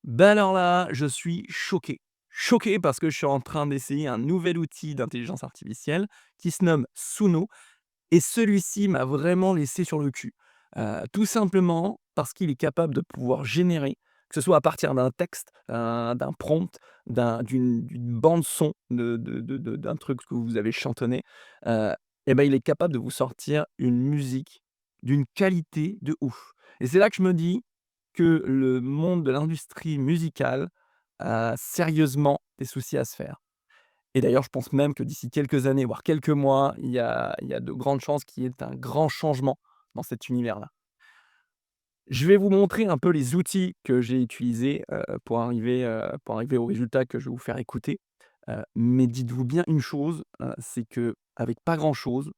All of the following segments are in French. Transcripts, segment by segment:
Ben alors là, je suis choqué. Choqué parce que je suis en train d'essayer un nouvel outil d'intelligence artificielle qui se nomme Suno et celui-ci m'a vraiment laissé sur le cul. Tout simplement parce qu'il est capable de pouvoir générer, que ce soit à partir d'un texte, d'un prompt, d'une bande son d'un truc que vous avez chantonné, heu et ben, il est capable de vous sortir une musique d'une qualité de ouf et c'est là que je me dis que le monde de l'industrie musicale a sérieusement des soucis à se faire. Et d'ailleurs, je pense même que d'ici quelques années, voire quelques mois, il y a de grandes chances qu'il y ait un grand changement dans cet univers-là. Je vais vous montrer un peu les outils que j'ai utilisés, pour arriver au résultat que je vais vous faire écouter. Mais dites-vous bien une chose, c'est qu'avec pas grand-chose,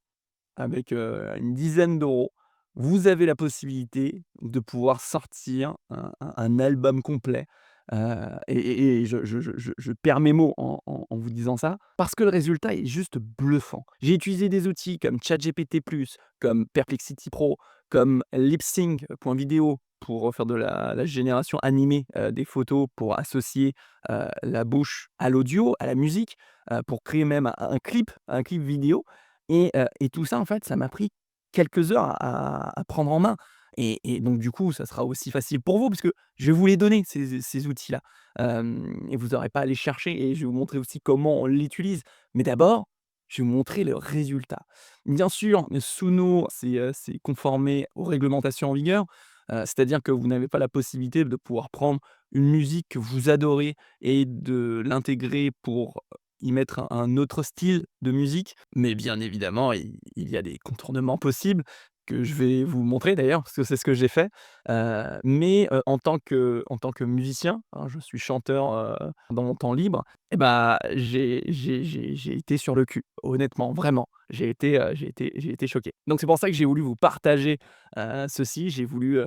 avec, une dizaine d'euros, vous avez la possibilité de pouvoir sortir un album complet, et je perds mes mots en vous disant ça, parce que le résultat est juste bluffant. J'ai utilisé des outils comme ChatGPT+, comme Perplexity Pro, comme Libsyn.video pour faire de la génération animée, des photos, pour associer, la bouche à l'audio, à la musique, pour créer même un clip vidéo et tout ça, en fait, ça m'a pris quelques heures à prendre en main et donc du coup, ça sera aussi facile pour vous puisque je vais vous les donner ces outils-là, et vous aurez pas à les chercher et je vais vous montrer aussi comment on l'utilise. Mais d'abord, je vais vous montrer le résultat. Bien sûr, Suno, c'est conformé aux réglementations en vigueur, c'est-à-dire que vous n'avez pas la possibilité de pouvoir prendre une musique que vous adorez et de l'intégrer pour y mettre un autre style de musique. Mais bien évidemment, il y a des contournements possibles que je vais vous montrer d'ailleurs, parce que c'est ce que j'ai fait. Mais en tant que musicien, hein, je suis chanteur, dans mon temps libre et bah, j'ai été sur le cul, honnêtement, vraiment. J'ai été choqué. Donc c'est pour ça que j'ai voulu vous partager, ceci. J'ai voulu,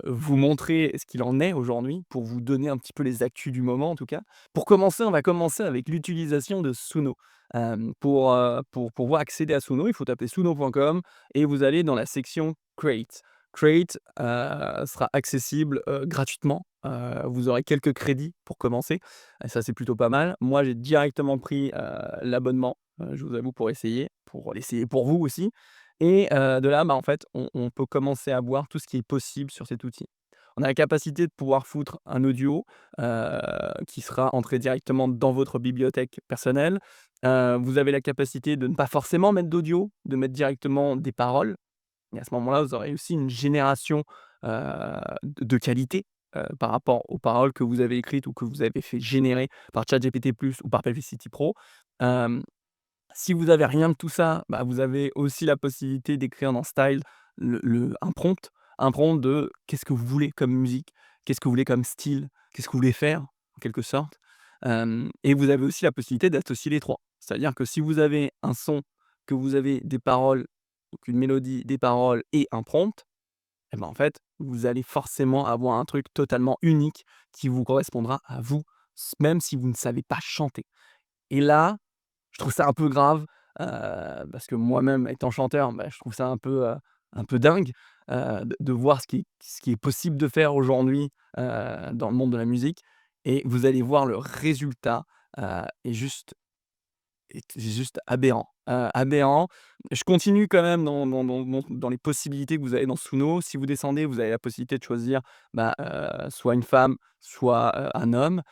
vous montrer ce qu'il en est aujourd'hui, pour vous donner un petit peu les actus du moment en tout cas. Pour commencer, on va commencer avec l'utilisation de Suno. Pour pouvoir accéder à Suno, il faut taper suno.com et vous allez dans la section Create. Create, sera accessible, gratuitement. Vous aurez quelques crédits pour commencer et ça, c'est plutôt pas mal. Moi, j'ai directement pris, l'abonnement, je vous avoue, pour l'essayer pour vous aussi et de là, bah, en fait, on peut commencer à voir tout ce qui est possible sur cet outil. On a la capacité de pouvoir foutre un audio, qui sera entré directement dans votre bibliothèque personnelle. Vous avez la capacité de ne pas forcément mettre d'audio, de mettre directement des paroles et à ce moment-là, vous aurez aussi une génération, de qualité, par rapport aux paroles que vous avez écrites ou que vous avez fait générer par ChatGPT+ ou par Perplexity Pro. Hem Si vous avez rien de tout ça, bah, vous avez aussi la possibilité d'écrire dans Style un prompt de qu'est-ce que vous voulez comme musique? Qu'est-ce que vous voulez comme style? Qu'est-ce que vous voulez faire, en quelque sorte? Et vous avez aussi la possibilité d'associer les 3. C'est-à-dire que si vous avez un son, que vous avez des paroles, donc une mélodie, des paroles et un prompt, et ben, en fait, vous allez forcément avoir un truc totalement unique qui vous correspondra à vous, même si vous ne savez pas chanter. Et là, je trouve ça un peu grave, parce que moi-même étant chanteur, bah, je trouve ça un peu dingue, de voir ce qui est possible de faire aujourd'hui, dans le monde de la musique et vous allez voir le résultat, est juste aberrant. Je continue quand même dans les possibilités que vous avez dans Suno. Si vous descendez, vous avez la possibilité de choisir, bah, soit une femme, soit, un homme,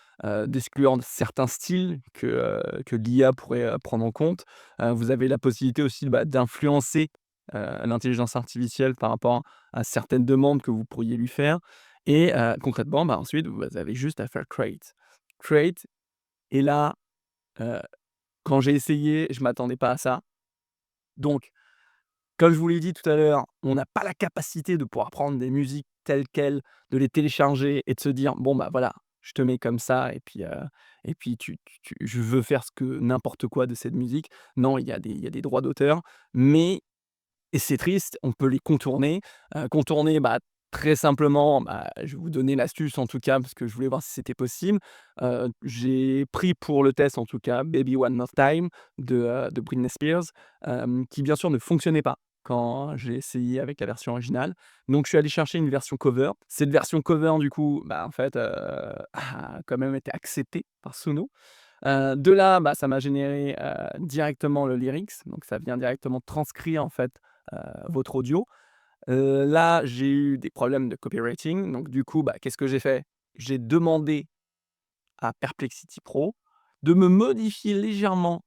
d'exclure certains styles que l'IA pourrait, prendre en compte. Vous avez la possibilité aussi, bah, d'influencer, l'intelligence artificielle par rapport à certaines demandes que vous pourriez lui faire et concrètement, bah, ensuite, vous avez juste à faire create. Create et là, heu quand j'ai essayé, je m'attendais pas à ça. Donc, comme je vous l'ai dit tout à l'heure, on n'a pas la capacité de pouvoir prendre des musiques telles quelles, de les télécharger et de se dire: «Bon, bah, voilà, je te mets comme ça et puis je veux faire ce que n'importe quoi de cette musique». Non, il y a des droits d'auteur, mais et c'est triste, on peut les contourner. Contourner, bah, très simplement, bah, je vais vous donner l'astuce en tout cas, parce que je voulais voir si c'était possible. J'ai pris pour le test en tout cas Baby One More Time de Britney Spears, qui bien sûr ne fonctionnait pas. quand j'ai essayé avec la version originale. Donc je suis allé chercher une version cover. Cette version cover du coup, bah, en fait, a quand même été acceptée par Suno. De là, bah, ça m'a généré, directement le lyrics, donc ça vient directement transcrire en fait, votre audio. Là, j'ai eu des problèmes de copywriting, donc du coup, bah, qu'est-ce que j'ai fait? J'ai demandé à Perplexity Pro de me modifier légèrement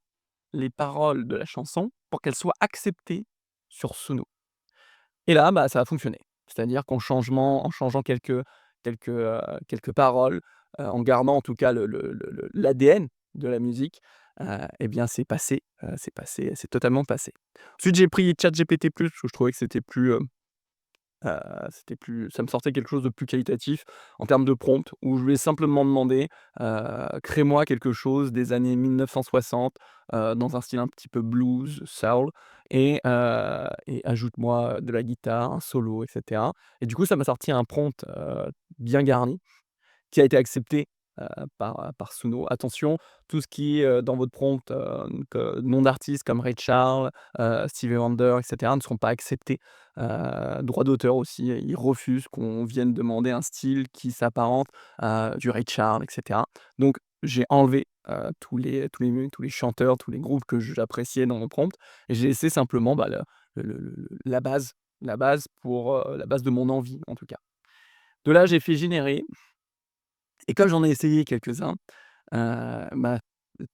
les paroles de la chanson pour qu'elles soient acceptées sur Suno. Et là, bah, ça a fonctionné. C'est-à-dire en changeant quelques paroles, en gardant en tout cas l'ADN de la musique, et bien c'est totalement passé. Ensuite, j'ai pris ChatGPT+, parce que je trouvais que ça me sortait quelque chose de plus qualitatif en termes de prompt, où je lui ai simplement demandé, «Crée-moi quelque chose des années 1960, dans un style un petit peu blues, soul et ajoute-moi de la guitare, un solo» et cetera. Et du coup, ça m'a sorti un prompt, bien garni qui a été accepté, par Suno. Attention, tout ce qui est, dans votre prompt, nom d'artistes comme Ray Charles, Stevie Wonder et cetera ne seront pas acceptés. Droit d'auteur aussi, ils refusent qu'on vienne demander un style qui s'apparente à du Ray Charles et cetera. Donc j'ai enlevé, tous les chanteurs, tous les groupes que j'appréciais dans mon prompt et j'ai laissé simplement, bah, la base pour, la base de mon envie en tout cas. De là, j'ai fait générer et comme j'en ai essayé quelques-uns, bah,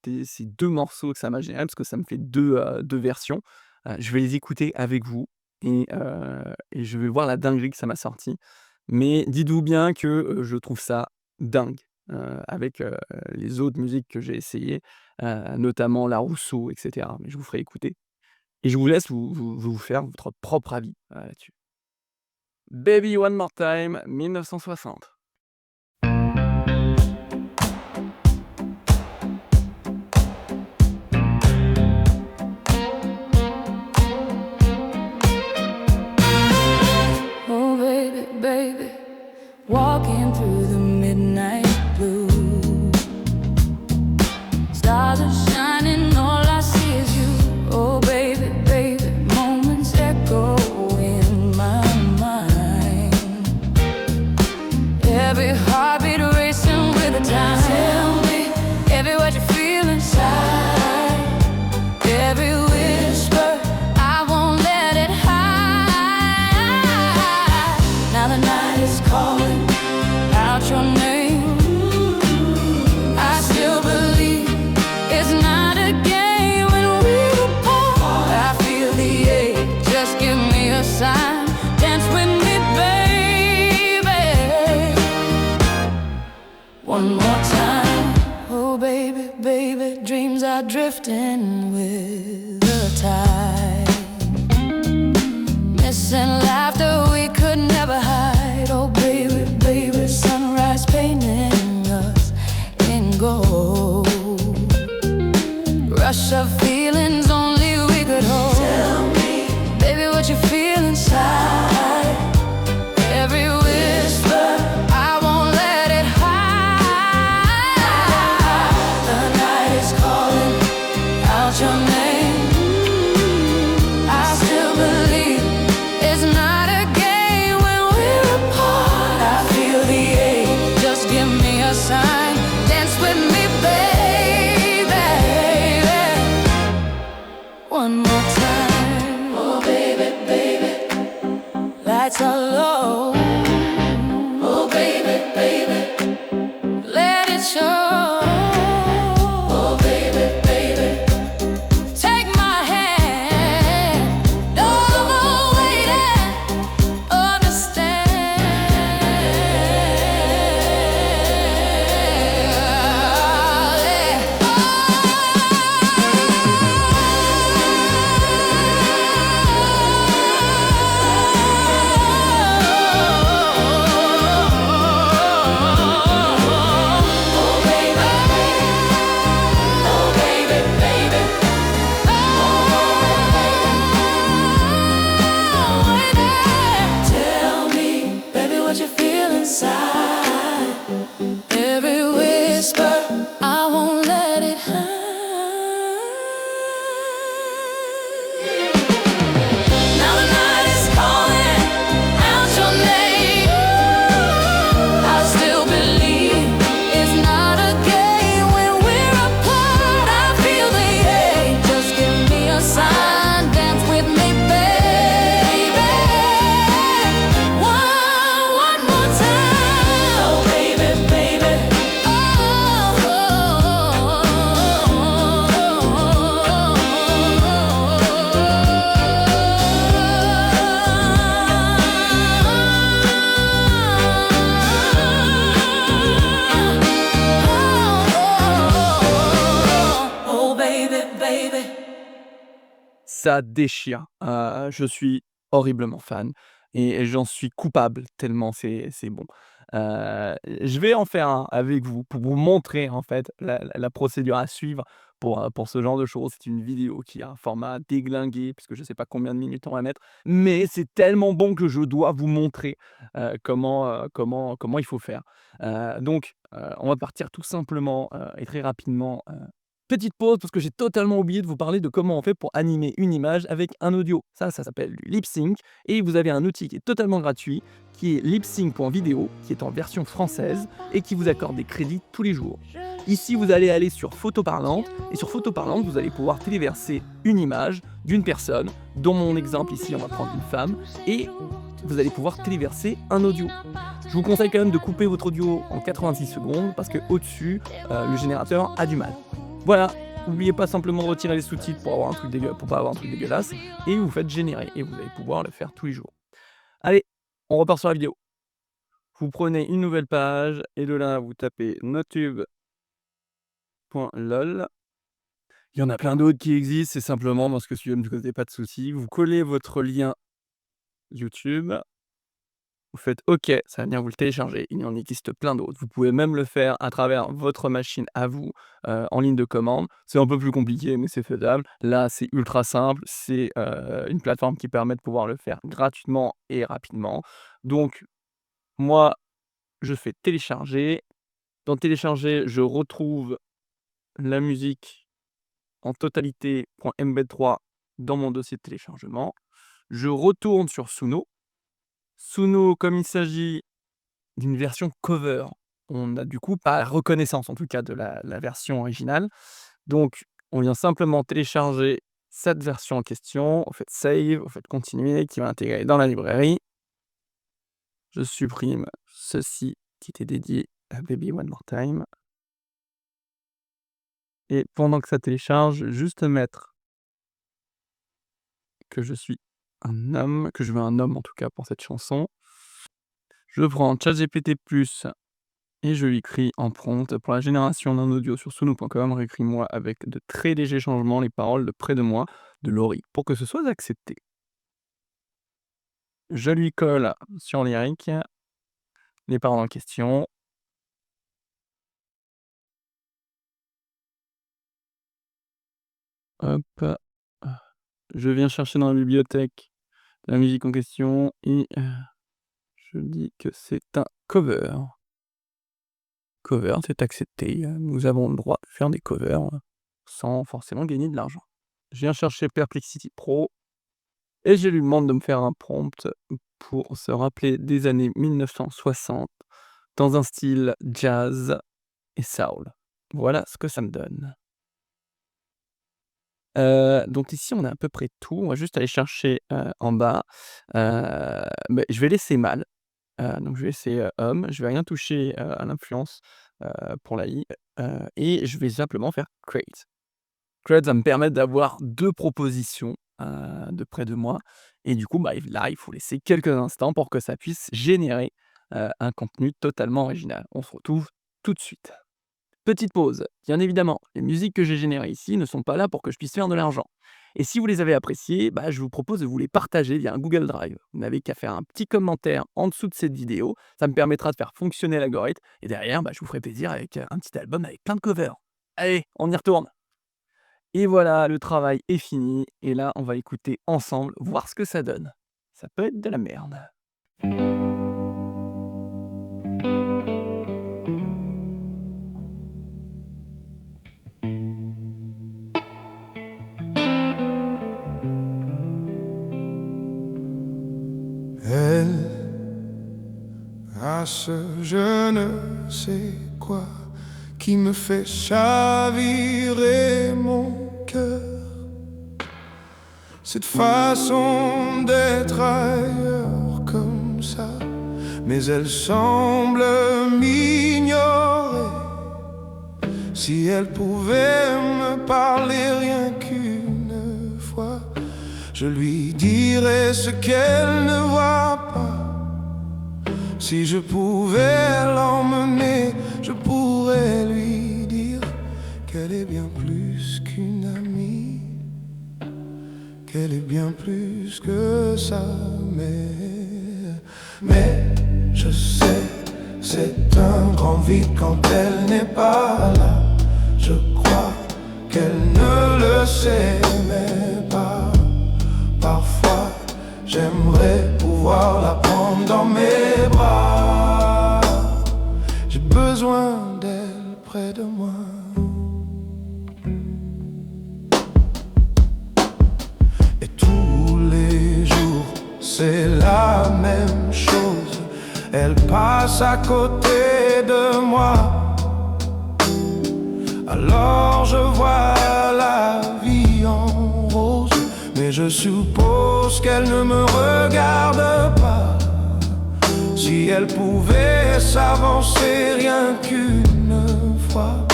ces 2 morceaux que ça m'a généré, parce que ça me fait 2 versions, je vais les écouter avec vous et je vais voir la dinguerie que ça m'a sorti. Mais dites-vous bien que, je trouve ça dingue, avec, les autres musiques que j'ai essayées, notamment La Rousseau et cetera. Mais je vous ferai écouter et je vous laisse vous faire votre propre avis, là-dessus. Baby One More Time, 1960. Oh, baby, baby, walking through the midnight blue. Stars are shining, all I see is you. Oh, baby, baby, moments echo in my mind. Every heartbeat racing with the time. Tell me every what you feel inside. Every whisper, I won't let it hide. Now the night is calling out your name. I still believe it's not a game when we're apart. I feel the ache, just give me a sign. Dance with me, baby. One more time. Oh, baby, baby, dreams are drifting with the tide. Missing laughter we could never hide. Oh, baby, baby, sunrise painting us in gold. Rush of feelings only we could hold. Tell me, baby, what you feel inside. Every whisper, I won't let it hide. The night is calling out your name. I still believe it's not a game when we're apart. I feel the ache, just give me a sign. Dance with me, baby. One more time. Oh, baby, baby, lights are low. Oh, baby, baby, let it show. Oh, baby, baby, take my hand. No more waiting, understand. Oh, ça déchire. Je suis horriblement fan et j'en suis coupable tellement c'est bon. Je vais en faire un avec vous pour vous montrer en fait la procédure à suivre pour ce genre de choses. C'est une vidéo qui a un format déglingué puisque je sais pas combien de minutes on va mettre, mais c'est tellement bon que je dois vous montrer, comment il faut faire. On va partir tout simplement, et très rapidement, petite pause parce que j'ai totalement oublié de vous parler de comment on fait pour animer une image avec un audio. Ça s'appelle du lip sync et vous avez un outil qui est totalement gratuit, qui est lipsync.video, qui est en version française et qui vous accorde des crédits tous les jours. Ici, vous allez aller sur Photo Parlante et sur Photo Parlante, vous allez pouvoir téléverser une image d'une personne. Dans mon exemple ici, on va prendre une femme et vous allez pouvoir téléverser un audio. Je vous conseille quand même de couper votre audio en 86 secondes parce que au-dessus, le générateur a du mal. Voilà, n'oubliez pas simplement de retirer les sous-titres pour pas avoir un truc dégueulasse et vous faites générer et vous allez pouvoir le faire tous les jours. Allez, on repart sur la vidéo. Vous prenez une nouvelle page et de là, vous tapez notube.lol. Il y en a plein d'autres qui existent, c'est simplement parce que celui-là ne me causait pas de soucis. Vous collez votre lien YouTube. Vous faites OK, ça va venir vous le télécharger. Il en existe plein d'autres. Vous pouvez même le faire à travers votre machine à vous, en ligne de commande. C'est un peu plus compliqué, mais c'est faisable. Là, c'est ultra simple. C'est, une plateforme qui permet de pouvoir le faire gratuitement et rapidement. Donc moi, je fais télécharger. Dans télécharger, je retrouve la musique en totalité .embed3 dans mon dossier de téléchargement. Je retourne sur Suno. Suno, comme il s'agit d'une version cover, on n'a du coup pas la reconnaissance, en tout cas, de la version originale. Donc, on vient simplement télécharger cette version en question, on fait save, on fait continuer, qui va intégrer dans la librairie. Je supprime ceci qui était dédié à Baby One More Time. Et pendant que ça télécharge, juste mettre que je suis un homme, que je veux un homme en tout cas pour cette chanson. Je prends ChatGPT+ et je lui écris en prompt: «Pour la génération d'un audio sur suno.com, réécris-moi avec de très légers changements les paroles de Près de moi de Laurie pour que ce soit accepté». Je lui colle sur Lyric les paroles en question. Hop, je viens chercher dans la bibliothèque la musique en question et je dis que c'est un cover. Cover, c'est accepté, nous avons le droit de faire des covers, sans forcément gagner de l'argent. Je viens chercher Perplexity Pro et je lui demande de me faire un prompt pour se rappeler des années 1960 dans un style jazz et soul. Voilà ce que ça me donne. Donc ici, on a à peu près tout. On va juste aller chercher, en bas, je vais laisser mâle, donc je vais laisser, homme. Je vais rien toucher, à l'influence, pour la i, et je vais simplement faire create. Create va me permettre d'avoir 2 propositions, de près de moi et du coup, là, il faut laisser quelques instants pour que ça puisse générer, un contenu totalement original. On se retrouve tout de suite. Petite pause. Bien évidemment, les musiques que j'ai générées ici ne sont pas là pour que je puisse faire de l'argent. Et si vous les avez appréciées, je vous propose de vous les partager via un Google Drive. Vous n'avez qu'à faire un petit commentaire en dessous de cette vidéo. Ça me permettra de faire fonctionner l'algorithme. Et derrière, je vous ferai plaisir avec un petit album avec plein de covers. Allez, on y retourne. Et voilà, le travail est fini. Et là, on va écouter ensemble, voir ce que ça donne. Ça peut être de la merde. Elle a ce je ne sais quoi qui me fait chavirer mon cœur. Cette façon d'être ailleurs comme ça, mais elle semble m'ignorer. Si elle pouvait me parler rien qu'une fois, je lui dirais ce qu'elle ne voit pas. Si je pouvais l'emmener, je pourrais lui dire qu'elle est bien plus qu'une amie, qu'elle ça, mais je sais, c'est un grand vide quand elle n'est pas là. Je crois qu'elle ne le sait mais pas. Parfois, j'aimerais pouvoir la prendre dans mes bras. J'ai besoin d'elle près de moi. Et tous les jours, c'est la même chose. Elle passe à côté de moi. Alors je vois la vie en rose, mais je suppose qu'elle ne me regarde pas. Si elle pouvait s'avancer rien qu'une fois,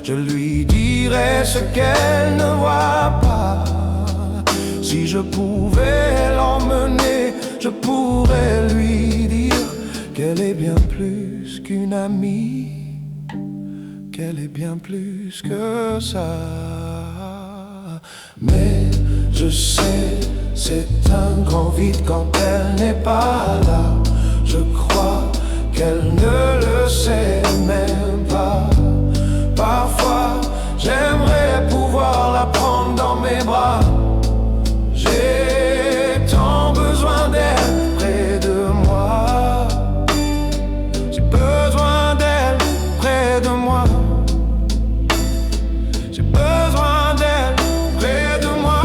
je lui dirais ce qu'elle ne voit pas. Si je pouvais l'emmener, je pourrais lui dire qu'elle est bien plus qu'une amie, qu'elle est bien plus que ça. Mais je sais, c'est un grand vide quand elle n'est pas là. Je crois qu'elle ne le sait même pas. Parfois, j'aimerais pouvoir la prendre dans mes bras. J'ai tant besoin d'elle près de moi. J'ai besoin d'elle près de moi. J'ai besoin d'elle près de moi.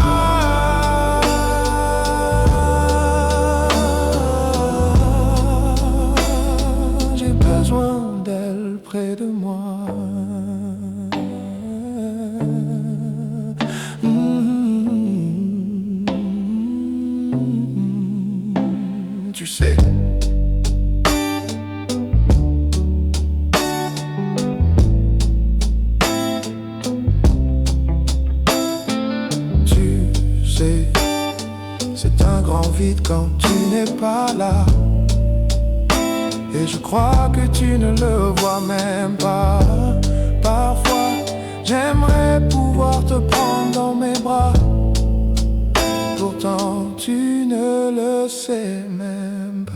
J'ai besoin d'elle près de moi. Tu sais. Tu sais, c'est un grand vide quand tu n'es pas là. Et je crois que tu ne le vois même pas. Parfois, j'aimerais pouvoir te prendre dans mes bras. Pourtant, tu ne le sais même pas.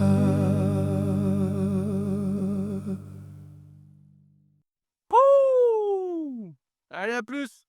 Pouh! Allez, à plus!